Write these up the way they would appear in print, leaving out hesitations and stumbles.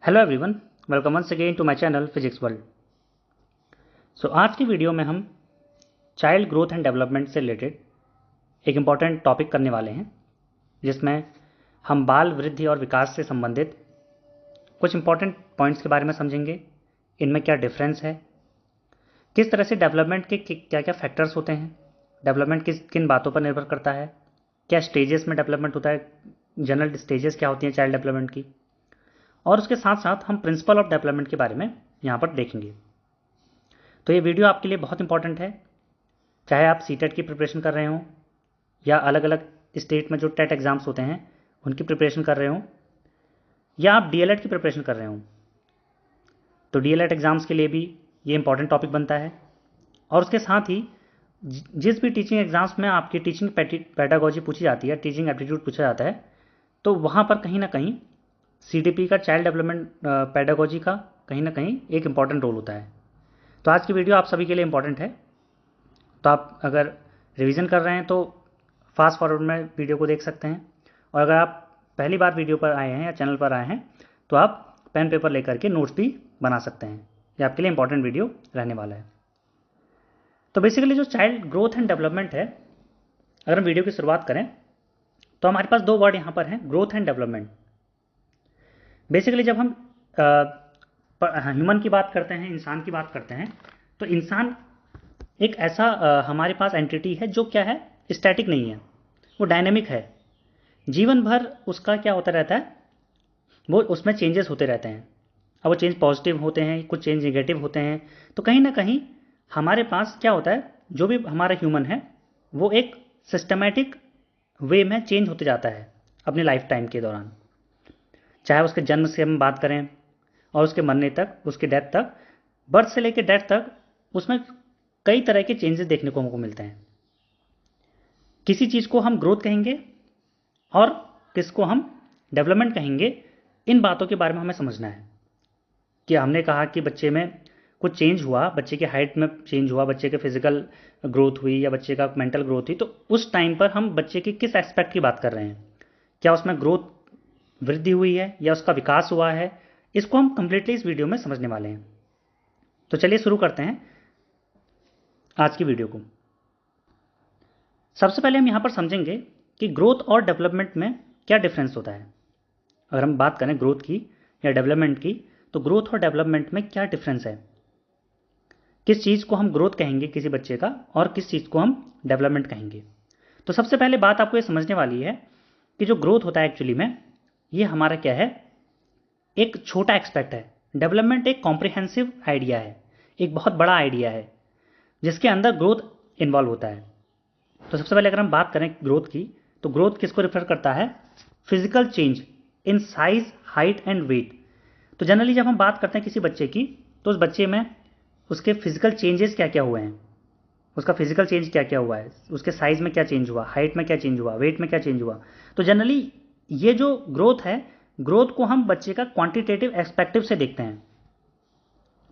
Hello everyone, welcome once again to my channel physics world. आज की video में हम चाइल्ड ग्रोथ एंड डेवलपमेंट से रिलेटेड एक इम्पॉर्टेंट टॉपिक करने वाले हैं, जिसमें हम बाल वृद्धि और विकास से संबंधित कुछ इम्पॉर्टेंट पॉइंट्स के बारे में समझेंगे। इनमें क्या डिफरेंस है, किस तरह से डेवलपमेंट के क्या क्या फैक्टर्स होते हैं, डेवलपमेंट किन बातों पर निर्भर करता है, क्या स्टेजेस में डेवलपमेंट होता है, जनरल स्टेजेस क्या होती हैं चाइल्ड डेवलपमेंट की, और उसके साथ साथ हम प्रिंसिपल ऑफ डेवलपमेंट के बारे में यहाँ पर देखेंगे। तो ये वीडियो आपके लिए बहुत इंपॉर्टेंट है, चाहे आप सीटेट की प्रिपरेशन कर रहे हों या अलग अलग स्टेट में जो टेट एग्ज़ाम्स होते हैं उनकी प्रिपरेशन कर रहे हों, या आप डीएलएड की प्रिपरेशन कर रहे हों। तो डीएलएड एग्ज़ाम्स के लिए भी ये इंपॉर्टेंट टॉपिक बनता है। और उसके साथ ही जिस भी टीचिंग एग्ज़ाम्स में आपकी टीचिंग पेडागोजी पूछी जाती है, टीचिंग एप्टीट्यूड पूछा जाता है, तो वहाँ पर कहीं ना कहीं सीडीपी का, चाइल्ड डेवलपमेंट पेडागोजी का कहीं ना कहीं एक इम्पॉर्टेंट रोल होता है। तो आज की वीडियो आप सभी के लिए इम्पॉर्टेंट है। तो आप अगर रिवीजन कर रहे हैं तो फास्ट फॉरवर्ड में वीडियो को देख सकते हैं, और अगर आप पहली बार वीडियो पर आए हैं या चैनल पर आए हैं तो आप पेन पेपर लेकर के नोट्स भी बना सकते हैं। ये आपके लिए इंपॉर्टेंट वीडियो रहने वाला है। तो बेसिकली जो चाइल्ड ग्रोथ एंड डेवलपमेंट है, अगर हम वीडियो की शुरुआत करें तो हमारे पास दो वर्ड यहाँ पर हैं, ग्रोथ एंड डेवलपमेंट। बेसिकली जब हम ह्यूमन की बात करते हैं, इंसान की बात करते हैं, तो इंसान एक ऐसा हमारे पास एंटिटी है जो क्या है, स्टैटिक नहीं है, वो डायनेमिक है। जीवन भर उसका क्या होता रहता है, वो उसमें चेंजेस होते रहते हैं। अब वो चेंज पॉजिटिव होते हैं, कुछ चेंज नेगेटिव होते हैं। तो कहीं ना कहीं हमारे पास क्या होता है, जो भी हमारा ह्यूमन है वो एक सिस्टमेटिक वे में चेंज होते जाता है अपने लाइफ टाइम के दौरान। चाहे उसके जन्म से हम बात करें और उसके मरने तक, उसके डेथ तक, बर्थ से लेकर डेथ तक, उसमें कई तरह के चेंजेस देखने को हमको मिलते हैं। किसी चीज़ को हम ग्रोथ कहेंगे और किसको हम डेवलपमेंट कहेंगे। इन बातों के बारे में हमें समझना है कि हमने कहा कि बच्चे में कुछ चेंज हुआ, बच्चे की हाइट में चेंज हुआ, बच्चे के फिजिकल ग्रोथ हुई या बच्चे का मेंटल ग्रोथ हुई, तो उस टाइम पर हम बच्चे के किस एस्पेक्ट की बात कर रहे हैं, क्या उसमें ग्रोथ वृद्धि हुई है या उसका विकास हुआ है, इसको हम कंप्लीटली इस वीडियो में समझने वाले हैं। तो चलिए शुरू करते हैं आज की वीडियो को। सबसे पहले हम यहां पर समझेंगे कि ग्रोथ और डेवलपमेंट में क्या डिफरेंस होता है। अगर हम बात करें ग्रोथ की या डेवलपमेंट की, तो ग्रोथ और डेवलपमेंट में क्या डिफरेंस है, किस चीज़ को हम ग्रोथ कहेंगे किसी बच्चे का और किस चीज़ को हम डेवलपमेंट कहेंगे। तो सबसे पहले बात आपको ये समझने वाली है कि जो ग्रोथ होता है एक्चुअली में, ये हमारा क्या है, एक छोटा एक्सपेक्ट है। डेवलपमेंट एक कॉम्प्रिहेंसिव आइडिया है, एक बहुत बड़ा आइडिया है जिसके अंदर ग्रोथ इन्वॉल्व होता है। तो सबसे पहले अगर हम बात करें ग्रोथ की, तो ग्रोथ किसको रिफर करता है, physical change in size, height and weight. तो जनरली जब हम बात करते हैं किसी बच्चे की, तो उस बच्चे में उसके फिजिकल चेंजेस क्या क्या हुए हैं, उसका फिजिकल चेंज क्या क्या हुआ है, उसके साइज में क्या चेंज हुआ, हाइट में क्या चेंज हुआ, वेट में क्या चेंज हुआ। तो जनरली ये जो ग्रोथ है, ग्रोथ को हम बच्चे का क्वांटिटेटिव एक्सपेक्टिव से देखते हैं।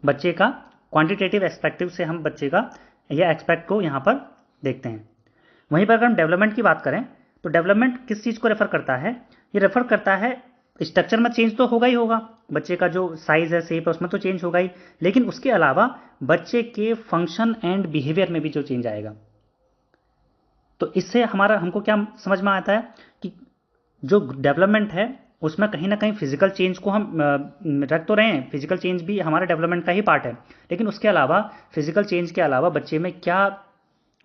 बच्चे का क्वांटिटेटिव एक्सपेक्टिव से हम बच्चे का या एक्सपेक्ट को यहाँ पर देखते हैं। वहीं पर अगर हम डेवलपमेंट की बात करें, तो डेवलपमेंट किस चीज़ को रेफर करता है, ये रेफर करता है स्ट्रक्चर में चेंज तो होगा ही होगा, बच्चे का जो साइज है, शेप है, उसमें तो चेंज होगा ही, लेकिन उसके अलावा बच्चे के फंक्शन एंड बिहेवियर में भी जो चेंज आएगा। तो इससे हमको क्या समझ में आता है कि जो डेवलपमेंट है उसमें कहीं ना कहीं फिजिकल चेंज को हम रख तो रहे हैं, फिजिकल चेंज भी हमारे डेवलपमेंट का ही पार्ट है, लेकिन उसके अलावा, फिजिकल चेंज के अलावा बच्चे में क्या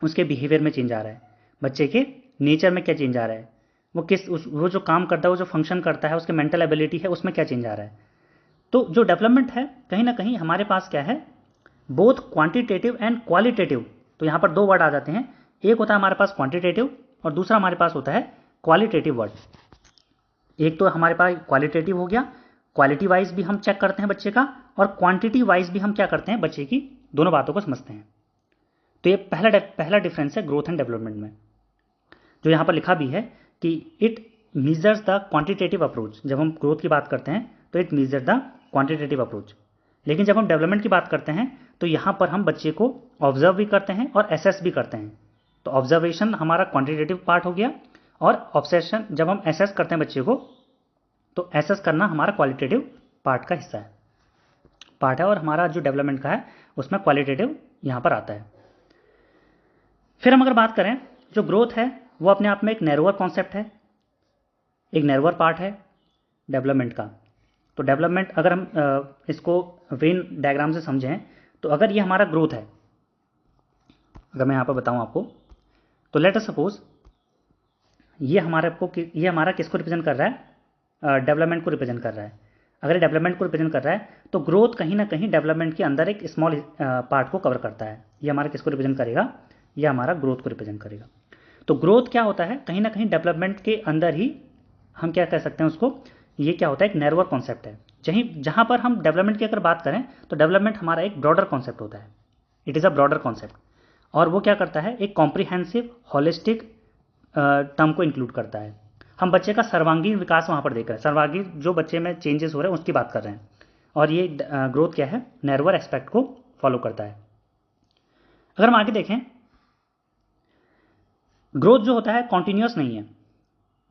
उसके बिहेवियर में चेंज आ रहा है, बच्चे के नेचर में क्या चेंज आ रहा है, वो जो काम करता है, वो जो फंक्शन करता है, उसके मेंटल एबिलिटी है, उसमें क्या चेंज आ रहा है। तो जो डेवलपमेंट है कहीं ना कहीं हमारे पास क्या है, बोथ क्वांटिटेटिव एंड क्वालिटेटिव। तो यहाँ पर दो वर्ड आ जाते हैं, एक होता है हमारे पास क्वांटिटेटिव और दूसरा हमारे पास होता है क्वालिटेटिव वर्ड। एक तो हमारे पास क्वालिटेटिव हो गया, क्वालिटी वाइज भी हम चेक करते हैं बच्चे का, और क्वांटिटी वाइज भी हम क्या करते हैं, बच्चे की दोनों बातों को समझते हैं। तो ये पहला डिफरेंस है ग्रोथ एंड डेवलपमेंट में, जो यहाँ पर लिखा भी है कि it measures the quantitative approach. जब हम ग्रोथ की बात करते हैं तो it measure the quantitative approach, लेकिन जब हम डेवलपमेंट की बात करते हैं तो यहाँ पर हम बच्चे को ऑब्जर्व भी करते हैं और एसेस भी करते हैं। तो ऑब्जर्वेशन हमारा क्वांटिटेटिव पार्ट हो गया, और ऑब्सेशन जब हम एसेस करते हैं बच्चे को, तो एसेस करना हमारा क्वालिटेटिव पार्ट का हिस्सा है, पार्ट है, और हमारा जो डेवलपमेंट का है उसमें क्वालिटेटिव यहाँ पर आता है। फिर हम अगर बात करें, जो ग्रोथ है वो अपने आप में एक नैरोअर कॉन्सेप्ट है, एक नैरोअर पार्ट है डेवलपमेंट का। तो डेवलपमेंट अगर हम इसको वेन डायग्राम से समझें, तो अगर ये हमारा ग्रोथ है, अगर मैं यहाँ पर बताऊँ आपको, तो लेट अस सपोज ये हमारा किसको रिप्रेजेंट कर रहा है, डेवलपमेंट को रिप्रेजेंट कर रहा है। अगर ये डेवलपमेंट को रिप्रेजेंट कर रहा है तो ग्रोथ कहीं ना कहीं डेवलपमेंट के अंदर एक स्मॉल पार्ट को कवर करता है। ये हमारा किसको रिप्रेजेंट करेगा, ये हमारा ग्रोथ को रिप्रेजेंट करेगा। तो ग्रोथ क्या होता है, कहीं ना कहीं डेवलपमेंट के अंदर ही हम क्या कह सकते हैं उसको, ये क्या होता है, एक नैरोअर कॉन्सेप्ट है। जहाँ पर हम डेवलपमेंट की अगर बात करें तो डेवलपमेंट हमारा एक ब्रॉडर कॉन्सेप्ट होता है, it is a broader concept, और वो क्या करता है, एक कॉम्प्रिहेंसिव होलिस्टिक टर्म को इंक्लूड करता है। हम बच्चे का सर्वांगीण विकास वहाँ पर देख रहे हैं, सर्वांगीण जो बच्चे में चेंजेस हो रहे हैं उसकी बात कर रहे हैं, और ये ग्रोथ क्या है, नैरोअर एस्पेक्ट को फॉलो करता है। अगर हम आगे देखें, ग्रोथ जो होता है कॉन्टिन्यूस नहीं है।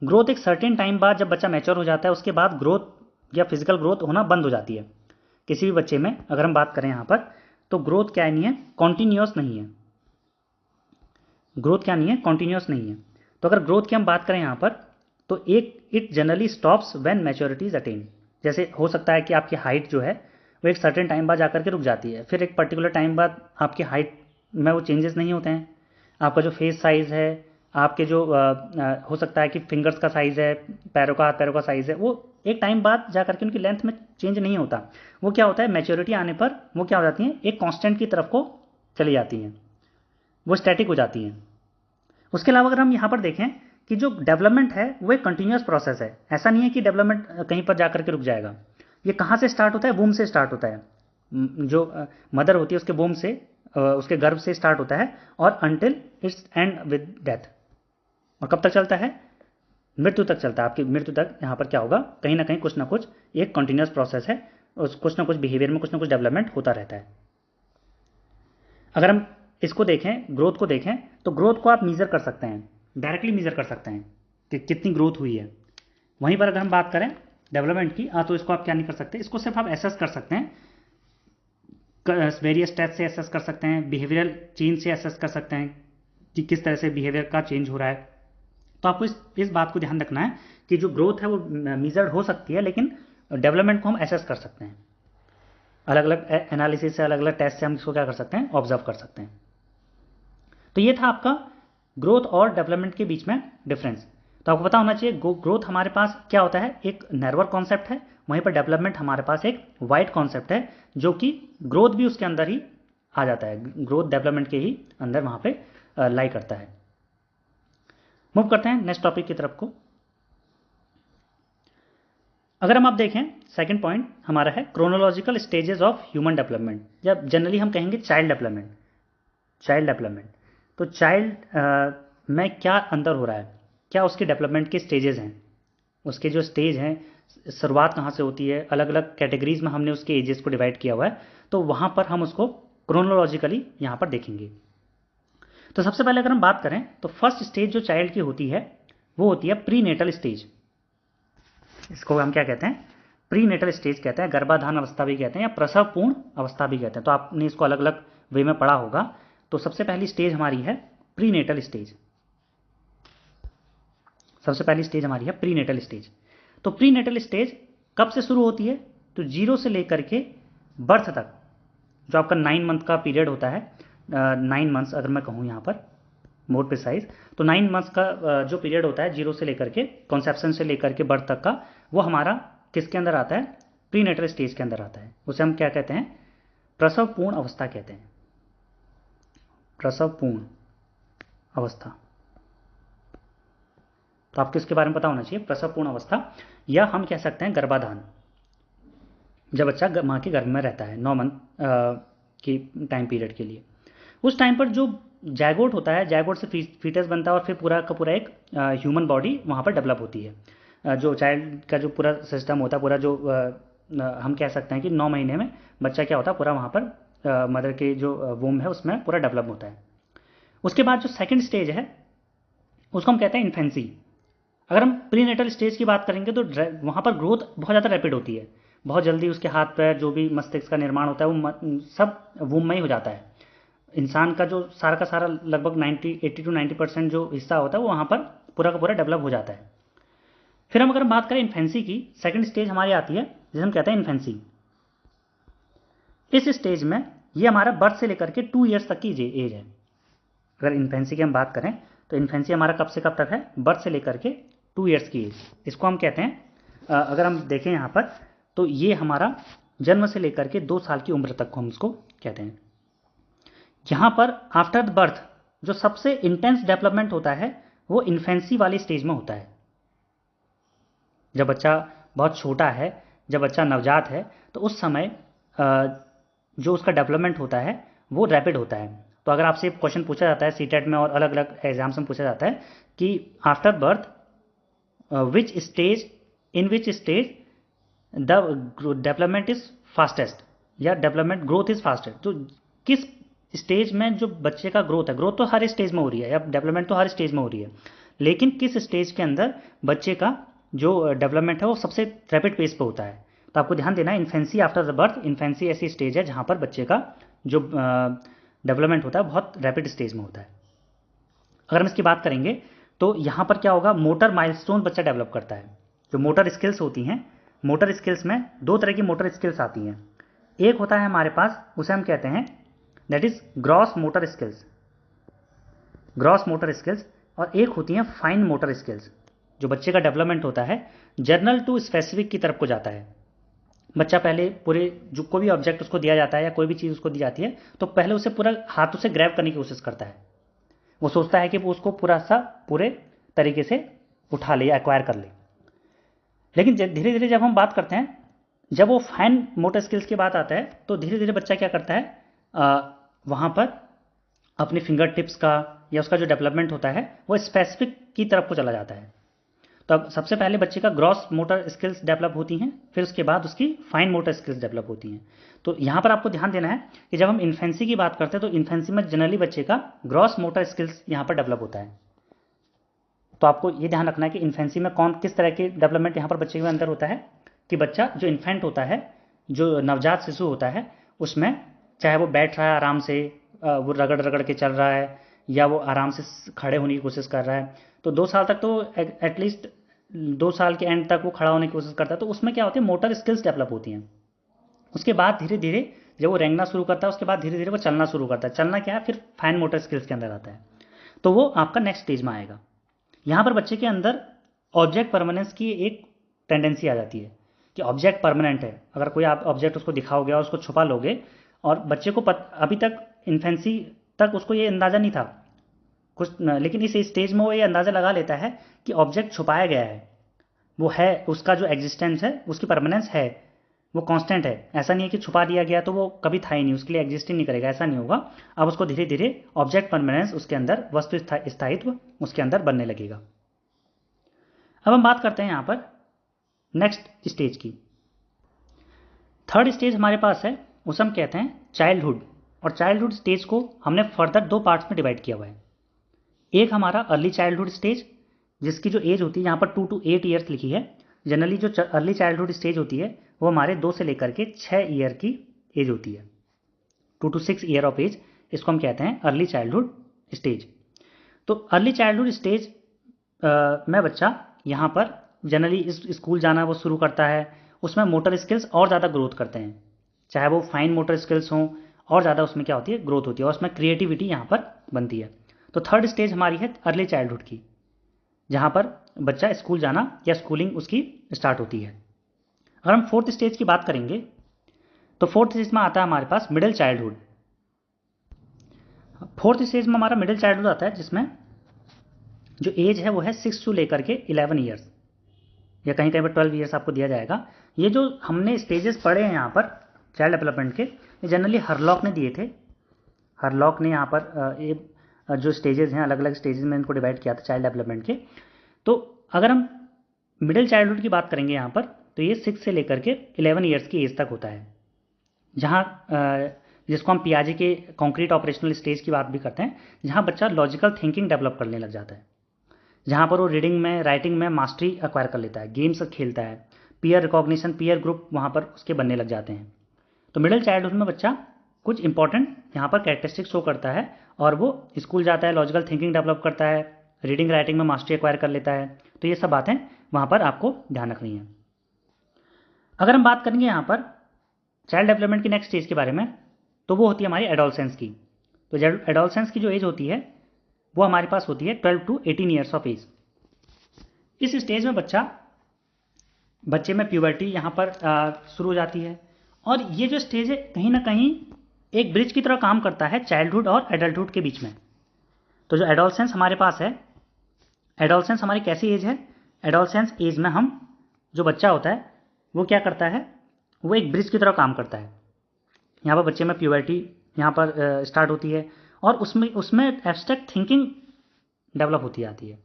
ग्रोथ एक सर्टेन टाइम बाद, जब बच्चा मैच्योर हो जाता है उसके बाद ग्रोथ या फिजिकल ग्रोथ होना बंद हो जाती है किसी भी बच्चे में। अगर हम बात करें यहाँ पर, तो ग्रोथ क्या नहीं है, कॉन्टिन्यूस नहीं है। ग्रोथ क्या नहीं है, कॉन्टिन्यूस नहीं है। तो अगर ग्रोथ की हम बात करें यहाँ पर, तो it generally stops when maturity is attain. जैसे हो सकता है कि आपकी हाइट जो है वो एक सर्टेन टाइम बाद जाकर के रुक जाती है, फिर एक पर्टिकुलर टाइम बाद आपकी हाइट में वो चेंजेस नहीं होते हैं। आपका जो फेस साइज़ है, आपके जो हो सकता है कि फिंगर्स का साइज़ है, हाथ पैरों का साइज़ है, वो एक टाइम बाद जा करके उनकी लेंथ में चेंज नहीं होता। वो क्या होता है, मैच्योरिटी आने पर वो क्या हो जाती हैं, एक कांस्टेंट की तरफ को चली जाती हैं, वो स्टैटिक हो जाती हैं। उसके अलावा अगर हम यहाँ पर देखें कि जो डेवलपमेंट है वो एक कंटिन्यूस प्रोसेस है। ऐसा नहीं है कि डेवलपमेंट कहीं पर जाकर के रुक जाएगा। ये कहाँ से स्टार्ट होता है, वूम से स्टार्ट होता है। जो मदर होती है उसके वूम से, उसके गर्भ से स्टार्ट होता है, और until it's and with death. और कब तक चलता है, मृत्यु तक चलता है। आपकी मृत्यु तक यहाँ पर क्या होगा, कहीं ना कहीं कुछ ना कुछ एक कंटिन्यूस प्रोसेस है, कुछ ना कुछ बिहेवियर में कुछ ना कुछ डेवलपमेंट होता रहता है। अगर हम इसको देखें, ग्रोथ को देखें, तो ग्रोथ को आप मीज़र कर सकते हैं, डायरेक्टली मीज़र कर सकते हैं कि कितनी ग्रोथ हुई है। वहीं पर अगर हम बात करें डेवलपमेंट की, तो इसको आप क्या नहीं कर सकते, इसको सिर्फ आप एसेस कर सकते हैं, वेरियस टेस्ट से एसेस कर सकते हैं, बिहेवियरल चेंज से एसेस कर सकते हैं कि किस तरह से बिहेवियर का चेंज हो रहा है। तो आपको इस बात को ध्यान रखना है कि जो ग्रोथ है वो मीजर्ड हो सकती है, लेकिन डेवलपमेंट को हम एसेस कर सकते हैं। अलग अलग एनालिसिस से, अलग अलग टेस्ट से हम इसको क्या कर सकते हैं, ऑब्जर्व कर सकते हैं। तो ये था आपका ग्रोथ और डेवलपमेंट के बीच में डिफरेंस। तो आपको पता होना चाहिए ग्रोथ हमारे पास क्या होता है, एक नैरोअर कॉन्सेप्ट है, वहीं पर डेवलपमेंट हमारे पास एक वाइड कॉन्सेप्ट है, जो कि ग्रोथ भी उसके अंदर ही आ जाता है, ग्रोथ डेवलपमेंट के ही अंदर वहाँ पे लाई करता है। मूव करते हैं नेक्स्ट टॉपिक की तरफ को। अगर हम आप देखें, सेकंड पॉइंट हमारा है chronological stages of human development, या जनरली हम कहेंगे चाइल्ड डेवलपमेंट। चाइल्ड डेवलपमेंट, तो चाइल्ड में क्या अंदर हो रहा है, क्या उसके डेवलपमेंट के स्टेजेस हैं, उसके जो स्टेज हैं, शुरुआत कहाँ से होती है, अलग अलग कैटेगरीज में हमने उसके एजेस को डिवाइड किया हुआ है, तो वहाँ पर हम उसको क्रोनोलॉजिकली यहाँ पर देखेंगे। तो सबसे पहले अगर हम बात करें, तो फर्स्ट स्टेज जो चाइल्ड की होती है वो होती है प्री नेटल स्टेज। इसको हम क्या कहते हैं, प्री नेटल स्टेज कहते हैं, गर्भाधान अवस्था भी कहते हैं, या प्रसवपूर्ण अवस्था भी कहते हैं। तो आपने इसको अलग अलग वे में पढ़ा होगा। तो सबसे पहली स्टेज हमारी है प्री नेटल स्टेज। सबसे पहली स्टेज हमारी है प्री नेटल स्टेज। तो प्री नेटल स्टेज कब से शुरू होती है, तो 0 से लेकर के बर्थ तक, जो आपका 9 मंथ का पीरियड होता है, 9 मंथ्स अगर मैं कहूँ यहाँ पर मोर प्रिसाइज, तो 9 मंथ्स का जो पीरियड होता है 0 से लेकर के, कॉन्सेप्शन से लेकर के बर्थ तक का, वो हमारा किसके अंदर आता है, प्री नेटल स्टेज के अंदर आता है। उसे हम क्या कहते हैं, प्रसवपूर्ण अवस्था कहते हैं, प्रसवपूर्ण अवस्था। तो आपको इसके बारे में पता होना चाहिए, प्रसवपूर्ण अवस्था, या हम कह सकते हैं गर्भाधान, जब बच्चा माँ के गर्भ में रहता है 9 मंथ की टाइम पीरियड के लिए। उस टाइम पर जो जायगोट होता है, जायगोट से फीटस बनता है, और फिर पूरा का पूरा एक ह्यूमन बॉडी वहाँ पर डेवलप होती है। जो चाइल्ड का जो पूरा सिस्टम होता है, पूरा जो हम कह सकते हैं कि 9 महीने में बच्चा क्या होता है, पूरा वहाँ पर मदर के जो वूम है उसमें पूरा डेवलप होता है। उसके बाद जो सेकंड स्टेज है उसको हम कहते हैं इन्फेंसी। अगर हम प्री नेटल स्टेज की बात करेंगे तो वहाँ पर ग्रोथ बहुत ज़्यादा रैपिड होती है, बहुत जल्दी उसके हाथ पैर जो भी मस्तिष्क का निर्माण होता है वो सब वूम में ही हो जाता है। इंसान का जो सारा का सारा लगभग 80 to 90% जो हिस्सा होता है वो वहाँ पर पूरा का पूरा डेवलप हो जाता है। फिर हम अगर बात करें इन्फेंसी की, सेकंड स्टेज हमारी आती है जिसे हम कहते हैं इन्फेंसी। इस स्टेज में ये हमारा बर्थ से लेकर के 2 ईयर्स तक की एज है। अगर इन्फेंसी की हम बात करें तो इन्फेंसी हमारा कब से कब तक है, बर्थ से लेकर के 2 ईयर्स की एज। इसको हम कहते हैं, अगर हम देखें यहाँ पर तो ये हमारा जन्म से लेकर के 2 साल की उम्र तक को हम इसको कहते हैं। यहाँ पर आफ्टर द बर्थ जो सबसे इंटेंस डेवलपमेंट होता है वो इन्फेंसी वाली स्टेज में होता है। जब बच्चा बहुत छोटा है, जब बच्चा नवजात है, तो उस समय जो उसका डेवलपमेंट होता है वो रैपिड होता है। तो अगर आपसे क्वेश्चन पूछा जाता है सीटेट में और अलग अलग एग्जाम्स में पूछा जाता है कि after birth which stage the development is fastest या डेवलपमेंट ग्रोथ इज फास्टेस्ट, तो किस स्टेज में जो बच्चे का ग्रोथ है, ग्रोथ तो हर स्टेज में हो रही है या डेवलपमेंट तो हर स्टेज में हो रही है, लेकिन किस स्टेज के अंदर बच्चे का जो डेवलपमेंट है वो सबसे रैपिड पेस पे होता है। तो आपको ध्यान देना है, infancy after the birth, infancy ऐसी स्टेज है जहाँ पर बच्चे का जो डेवलपमेंट होता है बहुत रैपिड स्टेज में होता है। अगर हम इसकी बात करेंगे तो यहाँ पर क्या होगा, मोटर माइलस्टोन बच्चा डेवलप करता है। जो मोटर स्किल्स होती हैं, मोटर स्किल्स में 2 तरह की मोटर स्किल्स आती हैं। एक होता है हमारे पास, उसे हम कहते हैं that is gross motor skills, gross motor skills, और एक होती हैं फाइन मोटर स्किल्स। जो बच्चे का डेवलपमेंट होता है जर्नल टू स्पेसिफिक की तरफ को जाता है। बच्चा पहले पूरे जो कोई भी ऑब्जेक्ट उसको दिया जाता है या कोई भी चीज़ उसको दी जाती है तो पहले उसे पूरा हाथों से ग्रैब करने की कोशिश करता है। वो सोचता है कि वो उसको पूरे तरीके से उठा ले या एक्वायर कर ले। लेकिन धीरे धीरे जब हम बात करते हैं, जब वो फाइन मोटर स्किल्स की बात आता है तो धीरे धीरे बच्चा क्या करता है, वहाँ पर अपने फिंगर टिप्स का या उसका जो डेवलपमेंट होता है वो स्पेसिफिक की तरफ को चला जाता है। तो अब सबसे पहले बच्चे का ग्रॉस मोटर स्किल्स डेवलप होती हैं, फिर उसके बाद उसकी फाइन मोटर स्किल्स डेवलप होती हैं। तो यहाँ पर आपको ध्यान देना है कि जब हम इन्फेंसी की बात करते हैं तो इन्फेंसी में जनरली बच्चे का ग्रॉस मोटर स्किल्स यहाँ पर डेवलप होता है। तो आपको ये ध्यान रखना है कि इन्फेंसी में किस तरह की डेवलपमेंट यहाँ पर बच्चे के अंदर होता है कि बच्चा जो इन्फेंट होता है, जो नवजात शिशु होता है, उसमें चाहे वो बैठ रहा है आराम से, वो रगड़ रगड़ के चल रहा है या वो आराम से खड़े होने की कोशिश कर रहा है, तो 2 साल तक तो एटलीस्ट 2 साल के एंड तक वो खड़ा होने की कोशिश करता है। तो उसमें क्या होती है, मोटर स्किल्स डेवलप होती हैं। उसके बाद धीरे धीरे जब वो रेंगना शुरू करता है उसके बाद धीरे धीरे वो चलना शुरू करता है। चलना क्या है, फिर फाइन मोटर स्किल्स के अंदर आता है, तो वो आपका नेक्स्ट स्टेज में आएगा। यहाँ पर बच्चे के अंदर ऑब्जेक्ट परमानेंस की एक टेंडेंसी आ जाती है कि ऑब्जेक्ट परमानेंट है। अगर कोई आप ऑब्जेक्ट उसको दिखाओगे और उसको छुपा लोगे, और बच्चे को अभी तक इन्फेंसी तक उसको ये अंदाज़ा नहीं था कुछ, लेकिन इस स्टेज में वो ये अंदाज़ा लगा लेता है कि ऑब्जेक्ट छुपाया गया है, वो है, उसका जो एग्जिस्टेंस है, उसकी परमानेंस है, वो कांस्टेंट है। ऐसा नहीं है कि छुपा दिया गया तो वो कभी था ही नहीं, उसके लिए एग्जिस्ट ही नहीं करेगा, ऐसा नहीं होगा। अब उसको धीरे धीरे ऑब्जेक्ट परमानेंस उसके अंदर, वस्तु स्थायित्व उसके अंदर बनने लगेगा। अब हम बात करते हैं यहाँ पर नेक्स्ट स्टेज की। थर्ड स्टेज हमारे पास है, उसे हम कहते हैं चाइल्डहुड। और चाइल्डहुड स्टेज को हमने फर्दर 2 पार्ट्स में डिवाइड किया हुआ है। एक हमारा अर्ली चाइल्डहुड स्टेज, जिसकी जो एज होती है यहाँ पर 2 to 8 ईयर्स लिखी है। जनरली जो अर्ली चाइल्डहुड स्टेज होती है वो हमारे 2 से लेकर के 6 ईयर की एज होती है, 2 to 6 ईयर ऑफ एज, इसको हम कहते हैं अर्ली चाइल्डहुड स्टेज। तो अर्ली चाइल्डहुड स्टेज में बच्चा यहाँ पर जनरली स्कूल जाना वो शुरू करता है। उसमें मोटर स्किल्स और ज़्यादा ग्रोथ करते हैं, चाहे वो फाइन मोटर स्किल्स हों, और ज़्यादा उसमें क्या होती है, ग्रोथ होती है, और उसमें क्रिएटिविटी यहाँ पर बनती है। तो थर्ड स्टेज हमारी है अर्ली चाइल्डहुड की, जहाँ पर बच्चा स्कूल जाना या स्कूलिंग उसकी स्टार्ट होती है। अगर हम फोर्थ स्टेज की बात करेंगे तो फोर्थ स्टेज में आता है हमारे पास मिडिल चाइल्डहुड। फोर्थ स्टेज में हमारा मिडिल चाइल्डहुड आता है, जिसमें जो एज है वो है 6 से लेकर के 11 ईयर्स, या कहीं कहीं पर 12 ईयर्स आपको दिया जाएगा। ये जो हमने स्टेजेस पढ़े हैं यहाँ पर चाइल्ड डेवलपमेंट के, ये जनरली हरलॉक ने दिए थे। हरलॉक ने यहाँ पर ये जो स्टेजेस हैं, अलग अलग स्टेजेस में इनको डिवाइड किया था चाइल्ड डेवलपमेंट के। तो अगर हम मिडिल चाइल्डहुड की बात करेंगे यहाँ पर, तो ये 6 से लेकर के 11 ईयर्स की एज तक होता है, जहाँ जिसको हम पियाजे के कॉन्क्रीट ऑपरेशनल स्टेज की बात भी करते हैं, जहाँ बच्चा लॉजिकल थिंकिंग डेवलप करने लग जाता है, जहाँ पर वो रीडिंग में, राइटिंग में मास्टरी एक्वायर कर लेता है, गेम्स खेलता है, पीयर रिकॉग्निशन, पीयर ग्रुप वहाँ पर उसके बनने लग जाते हैं। तो मिडिल चाइल्डहुड में बच्चा कुछ इंपॉर्टेंट यहाँ पर कैरेक्टरिस्टिक शो करता है और वो स्कूल जाता है, लॉजिकल थिंकिंग डेवलप करता है, रीडिंग राइटिंग में मास्टरी एक्वायर कर लेता है। तो ये सब बातें वहाँ पर आपको ध्यान रखनी है। अगर हम बात करेंगे यहाँ पर चाइल्ड डेवलपमेंट की नेक्स्ट स्टेज के बारे में, तो वो होती है हमारी एडोलसेंस की। तो एडोलसेंस की जो एज होती है वो हमारे पास होती है 12 to 18 ईयर्स ऑफ एज। इस स्टेज में बच्चे में प्यूबर्टी यहाँ पर शुरू हो जाती है और ये जो स्टेज है कहीं ना कहीं एक ब्रिज की तरह काम करता है चाइल्डहुड और एडल्टहुड के बीच में। तो जो एडोलसेंस हमारे पास है, एडोलसेंस हमारी कैसी एज है? एडोलसेंस एज में हम जो बच्चा होता है वो क्या करता है, वो एक ब्रिज की तरह काम करता है। यहाँ पर बच्चे में प्यूबर्टी यहाँ पर स्टार्ट होती है और उसमें एब्स्ट्रैक्ट थिंकिंग डेवलप होती आती है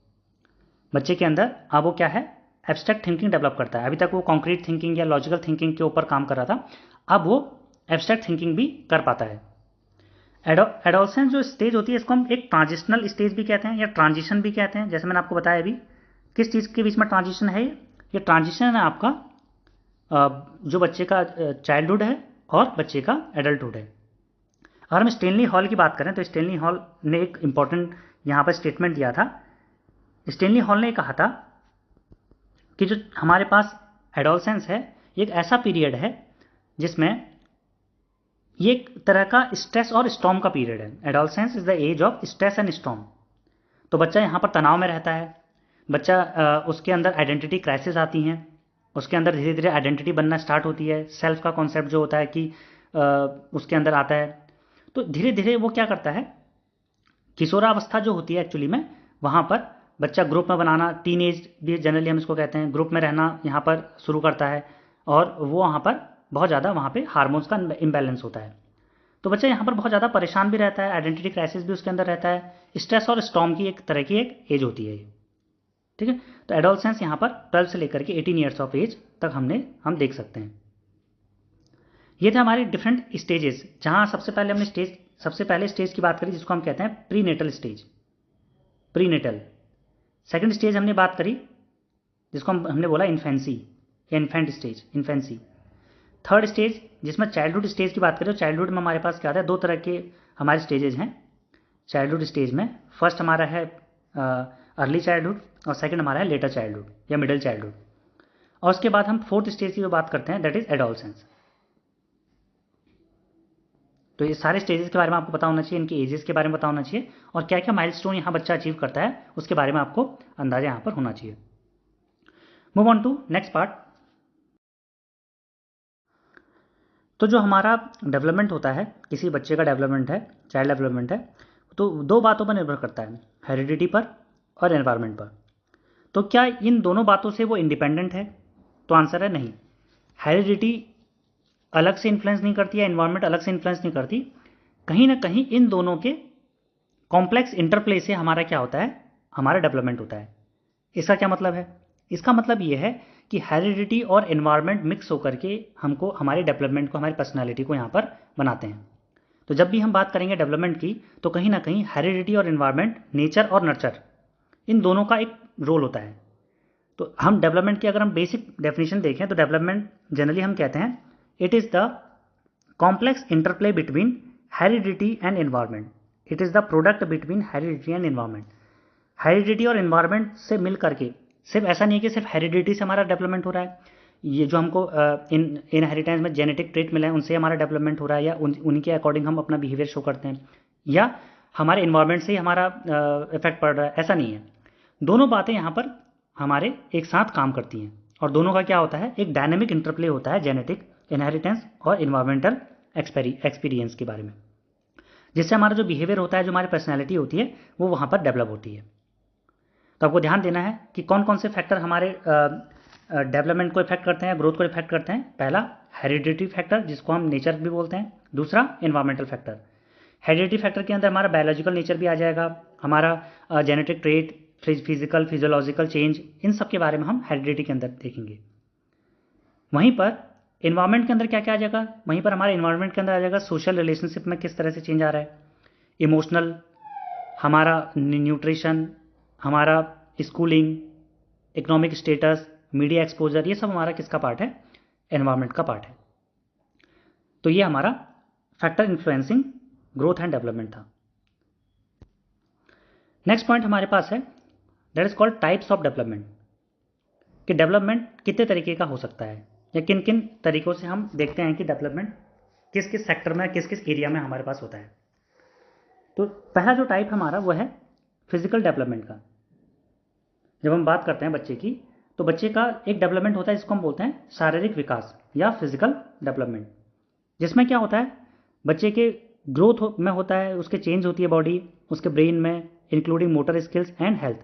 बच्चे के अंदर। अब वो क्या है, एब्स्ट्रैक्ट थिंकिंग डेवलप करता है। अभी तक वो कॉन्क्रीट थिंकिंग या लॉजिकल थिंकिंग के ऊपर काम कर रहा था, अब वो एब्स्ट्रैक्ट थिंकिंग भी कर पाता है। एडोलसेंस जो स्टेज होती है इसको हम एक ट्रांजिशनल स्टेज भी कहते हैं या ट्रांजिशन भी कहते हैं। जैसे मैंने आपको बताया अभी, किस चीज़ के बीच में ट्रांजिशन है? ये ट्रांजिशन है आपका जो बच्चे का चाइल्डहुड है और बच्चे का एडल्टहुड है। अगर हम स्टेनली हॉल की बात करें तो स्टेनली हॉल ने एक इंपॉर्टेंट यहाँ पर स्टेटमेंट दिया था। स्टेनली हॉल ने कहा था कि जो हमारे पास एडोलसेंस है एक ऐसा पीरियड है जिसमें ये एक तरह का स्ट्रेस और स्टॉर्म का पीरियड है। Adolescence is the age of stress and storm. तो बच्चा यहाँ पर तनाव में रहता है, बच्चा उसके अंदर आइडेंटिटी क्राइसिस आती हैं, उसके अंदर धीरे धीरे आइडेंटिटी बनना स्टार्ट होती है, सेल्फ का कॉन्सेप्ट जो होता है कि उसके अंदर आता है। तो धीरे धीरे वो क्या करता है, किशोरावस्था जो होती है एक्चुअली में वहाँ पर बच्चा ग्रुप में बनाना, टीन एज भी जनरली हम इसको कहते हैं, ग्रुप में रहना यहाँ पर शुरू करता है और वो वहाँ पर बहुत ज़्यादा वहाँ पे हार्मोन्स का इम्बैलेंस होता है। तो बच्चा यहाँ पर बहुत ज़्यादा परेशान भी रहता है, आइडेंटिटी क्राइसिस भी उसके अंदर रहता है, स्ट्रेस और स्टॉर्म की एक तरह की एक एज होती है ये, ठीक है। तो एडोलसेंस यहाँ पर 12 से लेकर के 18 ईयर्स ऑफ एज तक हम देख सकते हैं। ये थे हमारे डिफरेंट स्टेजेस, जहाँ सबसे पहले स्टेज की बात करी जिसको हम कहते हैं prenatal stage, prenatal. Second stage हमने बात करी जिसको हमने बोला इन्फेंसी या infant stage, infancy. Third stage जिसमें चाइल्डहुड स्टेज की बात करें तो चाइल्डहुड में हमारे पास क्या आता है, दो तरह के हमारे स्टेजेस हैं चाइल्डहुड स्टेज में। फर्स्ट हमारा है अर्ली चाइल्डहुड और सेकंड हमारा है लेटर चाइल्डहुड या मिडिल चाइल्डहुड। और उसके बाद हम फोर्थ स्टेज की जो बात करते हैं दैट इज एडोलसेंस। तो ये सारे स्टेजेस के बारे में आपको पता होना चाहिए, इनके एजेस के बारे में पता होना चाहिए और क्या क्या माइलस्टोन यहाँ बच्चा अचीव करता है उसके बारे में आपको अंदाजा यहाँ पर होना चाहिए। Move on to next part. तो जो हमारा डेवलपमेंट होता है, किसी बच्चे का डेवलपमेंट है, चाइल्ड डेवलपमेंट है, तो दो बातों पर निर्भर करता है, हेरिडिटी पर और एनवायरनमेंट पर। तो क्या इन दोनों बातों से वो इंडिपेंडेंट है? तो आंसर है नहीं। हेरिडिटी अलग से इन्फ्लुएंस नहीं करती है, एनवायरनमेंट अलग से इन्फ्लुएंस नहीं करती, कहीं ना कहीं इन दोनों के कॉम्प्लेक्स इंटरप्ले से हमारा क्या होता है, हमारा डेवलपमेंट होता है। इसका क्या मतलब है? इसका मतलब ये है कि हेरिडिटी और एनवायरनमेंट मिक्स होकर के हमको हमारे डेवलपमेंट को, हमारी पर्सनैलिटी को यहाँ पर बनाते हैं। तो जब भी हम बात करेंगे डेवलपमेंट की तो कहीं ना कहीं हेरिडिटी और एनवायरनमेंट, नेचर और नर्चर, इन दोनों का एक रोल होता है। तो हम डेवलपमेंट की अगर हम बेसिक डेफिनेशन देखें तो डेवलपमेंट जनरली हम कहते हैं it is the complex interplay between heredity and environment. It is the product between heredity and environment. Heredity और एनवायरनमेंट से मिल करके, सिर्फ ऐसा नहीं है कि सिर्फ हेरिडिटी से हमारा डेवलपमेंट हो रहा है, ये जो हमको इनहेरिटेंस में जेनेटिक ट्रेट मिला है उनसे हमारा डेवलपमेंट हो रहा है या उनके अकॉर्डिंग हम अपना बिहेवियर शो करते हैं, या हमारे इन्वायरमेंट से ही हमारा इफेक्ट पड़ रहा है, ऐसा नहीं है। दोनों बातें यहाँ पर हमारे एक साथ काम करती हैं और दोनों का क्या होता है, एक डायनेमिक इंटरप्ले होता है जेनेटिक, इनहेरिटेंस और इन्वायरमेंटल एक्सपीरियंस के बारे में, जिससे हमारा जो बिहेवियर होता है, जो हमारी पर्सनैलिटी होती है वो वहाँ पर डेवलप होती है। तो आपको ध्यान देना है कि कौन कौन से फैक्टर हमारे डेवलपमेंट को इफेक्ट करते हैं, ग्रोथ को इफेक्ट करते हैं। पहला हेरिडिटी फैक्टर जिसको हम नेचर भी बोलते हैं, दूसरा एनवायरमेंटल फैक्टर। हेरिडिटी फैक्टर के अंदर हमारा बायोलॉजिकल नेचर भी आ जाएगा, हमारा genetic trait, physical physiological change, इन सब के बारे में हम हेरिडिटी के अंदर देखेंगे। वहीं पर एनवायरमेंट के अंदर क्या क्या आ जाएगा, वहीं पर हमारे एनवायरमेंट के अंदर आ जाएगा सोशल रिलेशनशिप में किस तरह से चेंज आ रहा है, इमोशनल, हमारा न्यूट्रिशन, हमारा schooling, economic status, media exposure, ये सब हमारा किसका पार्ट है? एनवायरनमेंट का पार्ट है। तो ये हमारा factor influencing growth and development था। नेक्स्ट पॉइंट हमारे पास है that is called types of development, कि डेवलपमेंट कितने तरीके का हो सकता है या किन किन तरीकों से हम देखते हैं कि डेवलपमेंट किस किस सेक्टर में, किस किस एरिया में हमारे पास होता है। तो पहला जो टाइप हमारा वो है फिजिकल डेवलपमेंट का। जब हम बात करते हैं बच्चे की, तो बच्चे का एक डेवलपमेंट होता है जिसको हम बोलते हैं शारीरिक विकास या फिजिकल डेवलपमेंट, जिसमें क्या होता है, बच्चे के ग्रोथ में होता है, उसके चेंज होती है बॉडी, उसके ब्रेन में, including motor skills and health,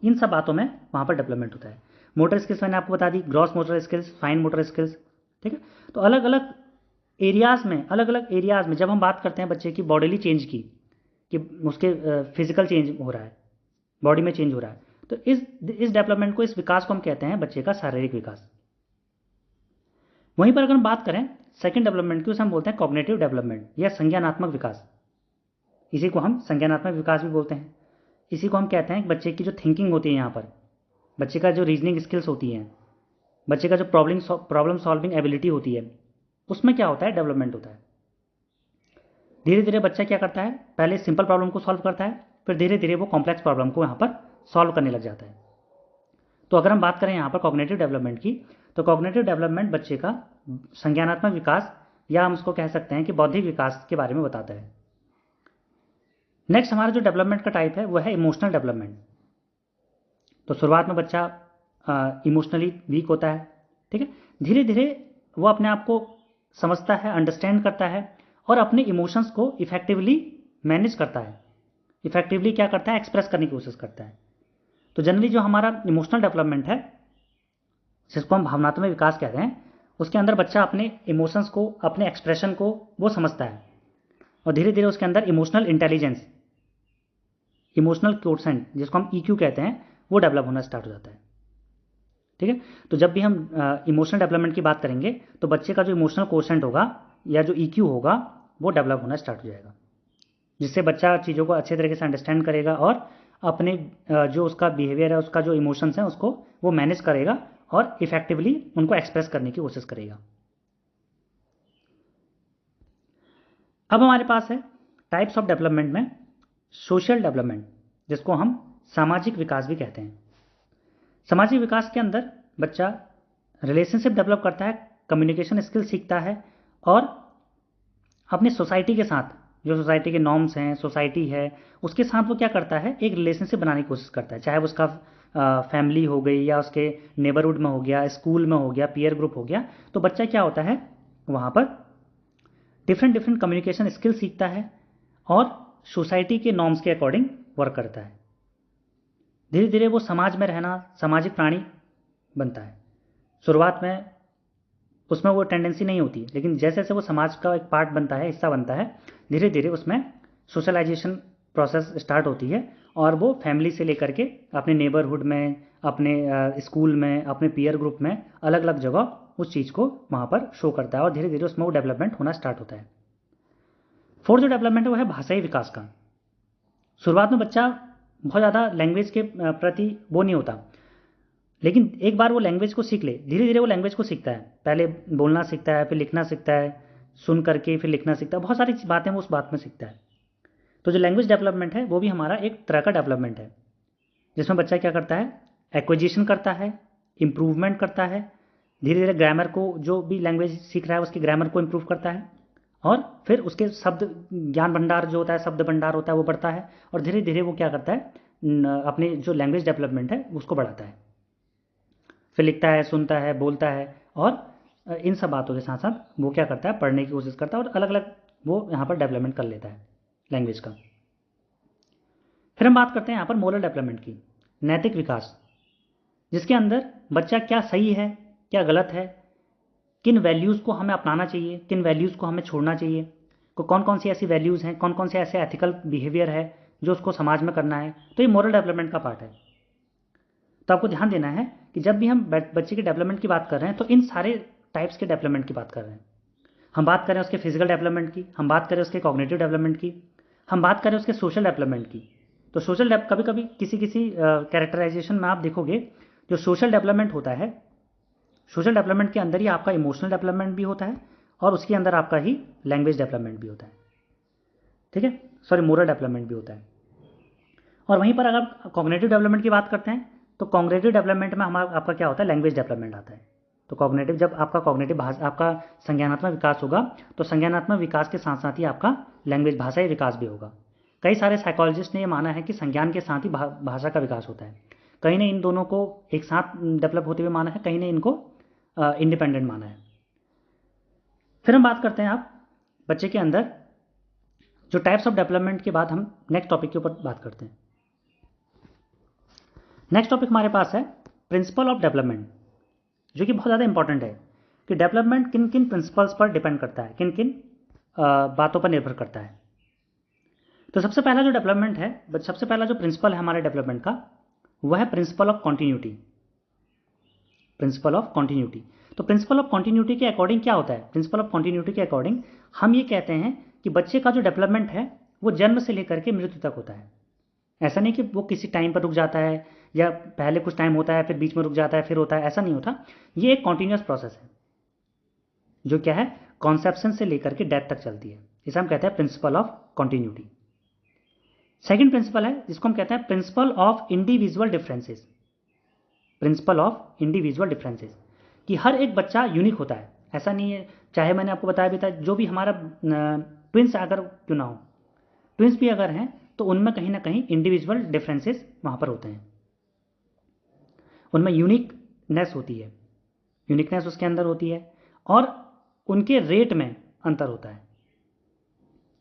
इन सब बातों में वहाँ पर डेवलपमेंट होता है। मोटर स्किल्स मैंने आपको बता दी, gross motor skills, fine motor skills, ठीक है। तो अलग अलग एरियाज़ में जब हम बात करते हैं बच्चे की बॉडीली चेंज की, कि उसके फिजिकल चेंज हो रहा है, बॉडी में चेंज हो रहा है, तो इस डेवलपमेंट को, इस विकास को हम कहते हैं बच्चे का शारीरिक विकास। वहीं पर अगर हम बात करें सेकंड डेवलपमेंट की, उसे हम बोलते हैं कॉग्निटिव डेवलपमेंट या संज्ञानात्मक विकास। इसी को हम संज्ञानात्मक विकास भी बोलते हैं। इसी को हम कहते हैं कि बच्चे की जो थिंकिंग होती है, यहाँ पर बच्चे का जो रीजनिंग स्किल्स होती हैं, बच्चे का जो प्रॉब्लम सॉल्विंग एबिलिटी होती है, उसमें क्या होता है, डेवलपमेंट होता है। धीरे धीरे बच्चा क्या करता है, पहले सिंपल प्रॉब्लम को सॉल्व करता है, फिर धीरे धीरे वो कॉम्प्लेक्स प्रॉब्लम को यहाँ पर सॉल्व करने लग जाता है। तो अगर हम बात करें यहाँ पर कॉग्निटिव डेवलपमेंट की, तो कॉग्निटिव डेवलपमेंट बच्चे का संज्ञानात्मक विकास या हम उसको कह सकते हैं कि बौद्धिक विकास के बारे में बताता है। नेक्स्ट हमारा जो डेवलपमेंट का टाइप है वो है इमोशनल डेवलपमेंट। तो शुरुआत में बच्चा इमोशनली वीक होता है, ठीक है। धीरे धीरे वो अपने आप को समझता है, अंडरस्टैंड करता है और अपने इमोशंस को इफेक्टिवली मैनेज करता है, इफेक्टिवली क्या करता है, एक्सप्रेस करने की कोशिश करता है। तो जनरली जो हमारा इमोशनल डेवलपमेंट है, जिसको हम भावनात्मक विकास कहते हैं, उसके अंदर बच्चा अपने इमोशंस को, अपने एक्सप्रेशन को वो समझता है और धीरे धीरे उसके अंदर इमोशनल इंटेलिजेंस, इमोशनल क्वोशेंट जिसको हम EQ कहते हैं, वो डेवलप होना स्टार्ट हो जाता है, ठीक है। तो जब भी हम इमोशनल डेवलपमेंट की बात करेंगे तो बच्चे का जो इमोशनल क्वोशेंट होगा या जो EQ होगा वो डेवलप होना स्टार्ट हो जाएगा, जिससे बच्चा चीज़ों को अच्छे तरीके से अंडरस्टैंड करेगा और अपने जो उसका बिहेवियर है, उसका जो इमोशंस हैं, उसको वो मैनेज करेगा और इफेक्टिवली उनको एक्सप्रेस करने की कोशिश करेगा। अब हमारे पास है टाइप्स ऑफ डेवलपमेंट में सोशल डेवलपमेंट, जिसको हम सामाजिक विकास भी कहते हैं। सामाजिक विकास के अंदर बच्चा रिलेशनशिप डेवलप करता है, कम्युनिकेशन स्किल सीखता है और अपनी सोसाइटी के साथ, जो सोसाइटी के नॉर्म्स हैं, सोसाइटी है, उसके साथ वो क्या करता है, एक रिलेशनशिप बनाने की कोशिश करता है, चाहे वो उसका फैमिली हो गई या उसके नेबरहुड में हो गया, स्कूल में हो गया, पीयर ग्रुप हो गया। तो बच्चा क्या होता है, वहाँ पर डिफरेंट कम्युनिकेशन स्किल सीखता है और सोसाइटी के नॉर्म्स के अकॉर्डिंग वर्क करता है। धीरे धीरे वो समाज में रहना, सामाजिक प्राणी बनता है। शुरुआत में उसमें वो टेंडेंसी नहीं होती, लेकिन जैसे जैसे वो समाज का एक पार्ट बनता है, हिस्सा बनता है, धीरे धीरे उसमें सोशलाइजेशन प्रोसेस स्टार्ट होती है और वो फैमिली से लेकर के अपने नेबरहुड में, अपने स्कूल में, अपने पीयर ग्रुप में, अलग अलग जगह उस चीज़ को वहाँ पर शो करता है और धीरे धीरे उसमें वो डेवलपमेंट होना स्टार्ट होता है। फोर्थ जो डेवलपमेंट है वो है भाषाई विकास का। शुरुआत में बच्चा बहुत ज़्यादा लैंग्वेज के प्रति वो नहीं होता, लेकिन एक बार वो लैंग्वेज को सीख ले, धीरे धीरे वो लैंग्वेज को सीखता है। पहले बोलना सीखता है, फिर लिखना सीखता है, सुन करके फिर लिखना सीखता है, बहुत सारी बातें वो उस बात में सीखता है। तो जो लैंग्वेज डेवलपमेंट है वो भी हमारा एक तरह का डेवलपमेंट है, जिसमें बच्चा क्या करता है, एक्विजिशन करता है, इम्प्रूवमेंट करता है, धीरे धीरे ग्रामर को, जो भी लैंग्वेज सीख रहा है उसकी ग्रामर को इम्प्रूव करता है और फिर उसके शब्द ज्ञान भंडार जो होता है, शब्द भंडार होता है, वो बढ़ता है और धीरे धीरे वो क्या करता है, अपने जो लैंग्वेज डेवलपमेंट है उसको बढ़ाता है, फिर लिखता है, सुनता है, बोलता है और इन सब बातों के साथ साथ वो क्या करता है, पढ़ने की कोशिश करता है और अलग अलग वो यहाँ पर डेवलपमेंट कर लेता है लैंग्वेज का। फिर हम बात करते हैं यहाँ पर मोरल डेवलपमेंट की, नैतिक विकास, जिसके अंदर बच्चा क्या सही है, क्या गलत है, किन वैल्यूज़ को हमें अपनाना चाहिए, किन वैल्यूज़ को हमें छोड़ना चाहिए, कौन कौन सी ऐसी वैल्यूज़ हैं, कौन कौन से ऐसे एथिकल बिहेवियर है जो उसको समाज में करना है। तो ये मोरल डेवलपमेंट का पार्ट है। तो आपको ध्यान देना है कि जब भी हम बच्चे के डेवलपमेंट की बात कर रहे हैं तो इन सारे टाइप्स के डेवलपमेंट की बात कर रहे हैं। हम बात करें उसके फिजिकल डेवलपमेंट की, हम बात करें उसके कॉग्निटिव डेवलपमेंट की, हम बात करें उसके सोशल डेवलपमेंट की। तो सोशल कभी कभी किसी कैरेक्टराइजेशन में आप देखोगे जो सोशल डेवलपमेंट होता है, सोशल डेवलपमेंट के अंदर ही आपका इमोशनल डेवलपमेंट भी होता है और उसके अंदर आपका ही लैंग्वेज डेवलपमेंट भी होता है, ठीक है, सॉरी मोरल डेवलपमेंट भी होता है। और वहीं पर अगर कॉग्निटिव डेवलपमेंट की बात करते हैं तो कॉग्निटिव डेवलपमेंट में हमारा आपका क्या होता है, लैंग्वेज डेवलपमेंट आता है। तो कॉग्निटिव, जब आपका कॉग्निटिव भाषा, आपका संज्ञानात्मक विकास होगा तो संज्ञानात्मक विकास के साथ साथ ही आपका लैंग्वेज भाषाई विकास भी होगा। कई सारे साइकोलॉजिस्ट ने ये माना है कि संज्ञान के साथ ही भाषा का विकास होता है। कहीं ने इन दोनों को एक साथ डेवलप होते हुए माना है, कहीं ने इनको इंडिपेंडेंट माना है। फिर हम बात करते हैं आप बच्चे के अंदर जो टाइप्स ऑफ डेवलपमेंट के बाद हम नेक्स्ट टॉपिक के ऊपर बात करते हैं। नेक्स्ट टॉपिक हमारे पास है प्रिंसिपल ऑफ डेवलपमेंट, जो कि बहुत ज़्यादा इंपॉर्टेंट है कि डेवलपमेंट किन किन प्रिंसिपल्स पर डिपेंड करता है, किन किन बातों पर निर्भर करता है। तो सबसे पहला जो डेवलपमेंट है, सबसे पहला जो प्रिंसिपल है हमारे डेवलपमेंट का, वह है principle of continuity. Principal of continuity, तो प्रिंसिपल ऑफ कॉन्टिन्यूटी के अकॉर्डिंग क्या होता है, प्रिंसिपल ऑफ कॉन्टिन्यूटी के अकॉर्डिंग हम ये कहते हैं कि बच्चे का जो डेवलपमेंट है वो जन्म से लेकर के मृत्यु तक होता है। ऐसा नहीं कि वो किसी टाइम पर रुक जाता है या पहले कुछ टाइम होता है फिर बीच में रुक जाता है फिर होता है, ऐसा नहीं होता। ये एक कॉन्टिन्यूस प्रोसेस है जो क्या है, कॉन्सेप्शन से लेकर के डेथ तक चलती है। इसे हम कहते हैं principle of continuity. Second principle है जिसको हम कहते हैं principle of individual differences. Principle of individual differences, कि हर एक बच्चा यूनिक होता है। ऐसा नहीं है, चाहे मैंने आपको बताया भी था, जो भी हमारा ट्विंस अगर क्यों ना हो, ट्विंस भी अगर हैं तो उनमें कहीं ना कहीं इंडिविजुअल डिफरेंसेस वहाँ पर होते हैं, उनमें यूनिकनेस होती है, यूनिकनेस उसके अंदर होती है और उनके रेट में अंतर होता है।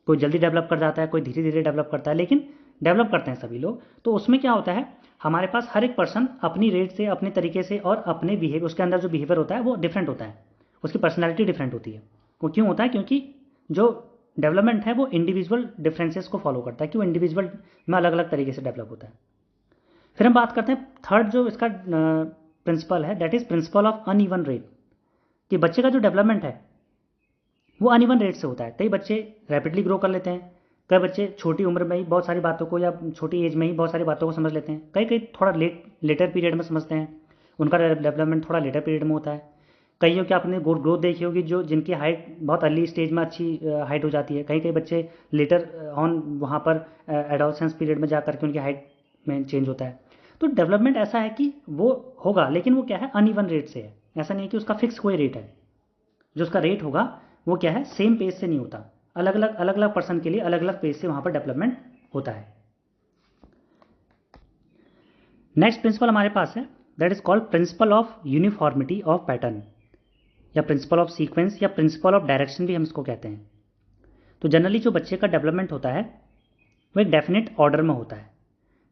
कोई जल्दी डेवलप कर जाता है, कोई धीरे धीरे डेवलप करता है, लेकिन डेवलप करते हैं सभी लोग। तो उसमें क्या होता है, हमारे पास हर एक पर्सन अपनी रेट से, अपने तरीके से और अपने बिहेवियर, उसके अंदर जो बिहेवियर होता है वो डिफरेंट होता है, उसकी पर्सनैलिटी डिफरेंट होती है। वो क्यों होता है, क्योंकि जो डेवलपमेंट है वो इंडिविजुअल डिफरेंसेस को फॉलो करता है, कि वो इंडिविजुअल में अलग अलग तरीके से डेवलप होता है। फिर हम बात करते हैं थर्ड जो इसका प्रिंसिपल है, that is principle of uneven rate, कि बच्चे का जो डेवलपमेंट है वो अनइवन रेट से होता है। कई बच्चे रैपिडली ग्रो कर लेते हैं, कई बच्चे छोटी उम्र में ही बहुत सारी बातों को या छोटी एज में ही बहुत सारी बातों को समझ लेते हैं, कई कई थोड़ा लेटर पीरियड में समझते हैं, उनका डेवलपमेंट थोड़ा लेटर पीरियड में होता है। कईयों की आपने ग्रोथ देखी होगी जो जिनकी हाइट बहुत अर्ली स्टेज में अच्छी हाइट हो जाती है, कई कई बच्चे लेटर ऑन वहाँ पर एडोलसेंस पीरियड में जाकर के उनकी हाइट में चेंज होता है। तो डेवलपमेंट ऐसा है कि वो होगा, लेकिन वो क्या है, अनइवन रेट से है। ऐसा नहीं है कि उसका फिक्स कोई रेट है, जो उसका रेट होगा वो क्या है, सेम पेज से नहीं होता, अलग अलग पर्सन के लिए अलग अलग पेज से वहाँ पर डेवलपमेंट होता है। नेक्स्ट प्रिंसिपल हमारे पास है, that is called principle of uniformity of pattern, या प्रिंसिपल ऑफ सीक्वेंस, या प्रिंसिपल ऑफ डायरेक्शन भी हम इसको कहते हैं। तो जनरली जो बच्चे का डेवलपमेंट होता है वो एक डेफिनेट ऑर्डर में होता है।